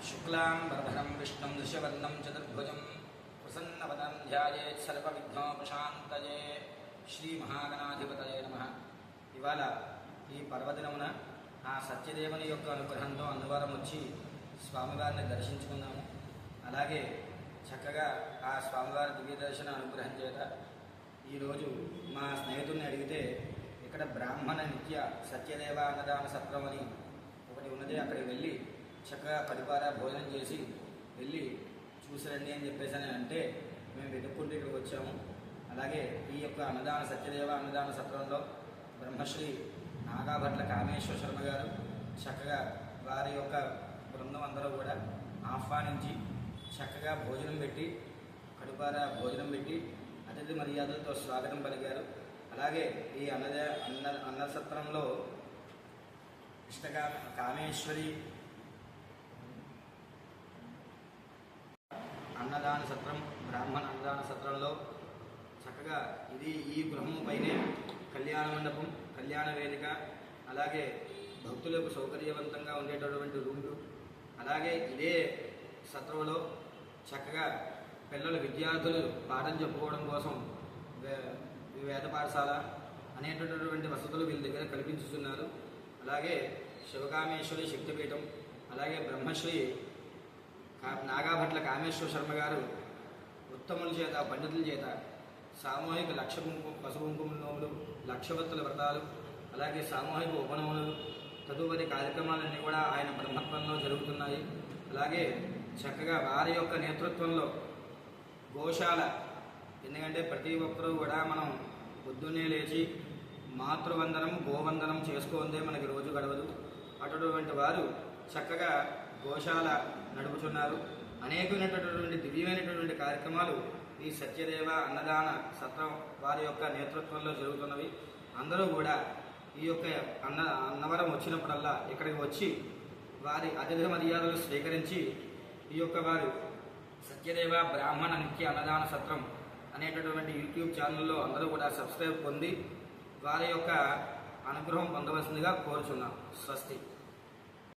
शुक्लांबरधरं विष्णुं दशवर्णं चतुर्भुजं प्रसन्नवदनं ध्यायेत् सर्वविघ्नोपशान्तये శ్రీమహాగణాధిపతయే నమః. ఇవాళ ఈ పర్వదినమున ఆ సత్యదేవుని యొక్క అనుగ్రహంతో అందువారం వచ్చి స్వామివారిని దర్శించుకున్నాము. అలాగే చక్కగా ఆ స్వామివారి దివ్య దర్శన అనుగ్రహం చేత ఈరోజు మా స్నేహితుడిని అడిగితే ఇక్కడ బ్రాహ్మణ నిత్య సత్యదేవ అన్నదాన సత్రం అని ఒకటి ఉన్నది, అక్కడికి వెళ్ళి చక్కగా పరిపార భోజనం చేసి వెళ్ళి చూసిరండి అని చెప్పేసి అంటే మేము వెతుక్కుంటూ ఇక్కడికి వచ్చాము. అలాగే ఈ యొక్క అన్నదాన సత్యదేవ అన్నదాన సత్రంలో బ్రహ్మశ్రీ నాగాభట్ల కామేశ్వర శర్మ గారు చక్కగా వారి యొక్క బృందం అందరూ కూడా ఆహ్వానించి చక్కగా భోజనం పెట్టి కడుపార భోజనం పెట్టి అతిథి మర్యాదలతో స్వాగతం పలికారు. అలాగే ఈ అన్న సత్రంలో కామేశ్వరి అన్నదాన సత్రం బ్రాహ్మణ అన్నదాన సత్రంలో చక్కగా ఇది ఈ గృహం పైనే కళ్యాణ మండపం, కళ్యాణ వేదిక, అలాగే భక్తులకు సౌకర్యవంతంగా ఉండేటటువంటి రూమ్లు, అలాగే ఇదే సత్రంలో చక్కగా పిల్లలు విద్యార్థులు పాఠం చెప్పుకోవడం కోసం వేద పాఠశాల అనేటటువంటి వసతులు వీళ్ళ దగ్గర కల్పించుతున్నారు. అలాగే శివకామేశ్వరి శక్తిపీఠం, అలాగే బ్రహ్మశ్రీ నాగాభట్ల కామేశ్వర శర్మ గారు ఉత్తముల చేత పండితుల చేత సామూహిక లక్ష కుంకుమ పసుపు కుంకుమ నోములు, లక్షవత్తుల వ్రతాలు, అలాగే సామూహిక ఉపనోములు తదుపరి కార్యక్రమాలన్నీ కూడా ఆయన బ్రహ్మత్వంలో జరుగుతున్నాయి. అలాగే చక్కగా వారి యొక్క నేతృత్వంలో గోశాల, ఎందుకంటే ప్రతి ఒక్కరూ కూడా మనం పొద్దున్నే లేచి మాతృవందనం గోవందనం చేసుకుందే మనకి రోజు గడవదు. అటువంటి వారు చక్కగా గోశాల నడుపుతున్నారు. అనేకమైనటువంటి దివ్యమైనటువంటి కార్యక్రమాలు ఈ సత్యదేవ అన్నదాన సత్రం వారి యొక్క నేతృత్వంలో జరుగుతున్నవి. అందరూ కూడా ఈ యొక్క అన్నవరం వచ్చినప్పుడల్లా ఇక్కడికి వచ్చి వారి అతిథి మర్యాదలు స్వీకరించి ఈ యొక్క వారు సత్యదేవ బ్రాహ్మణ నిత్య అన్నదాన సత్రం అనేటటువంటి యూట్యూబ్ ఛానల్లో అందరూ కూడా సబ్స్క్రైబ్ పొంది వారి యొక్క అనుగ్రహం పొందవలసిందిగా కోరుచున్నాం. స్వస్తి.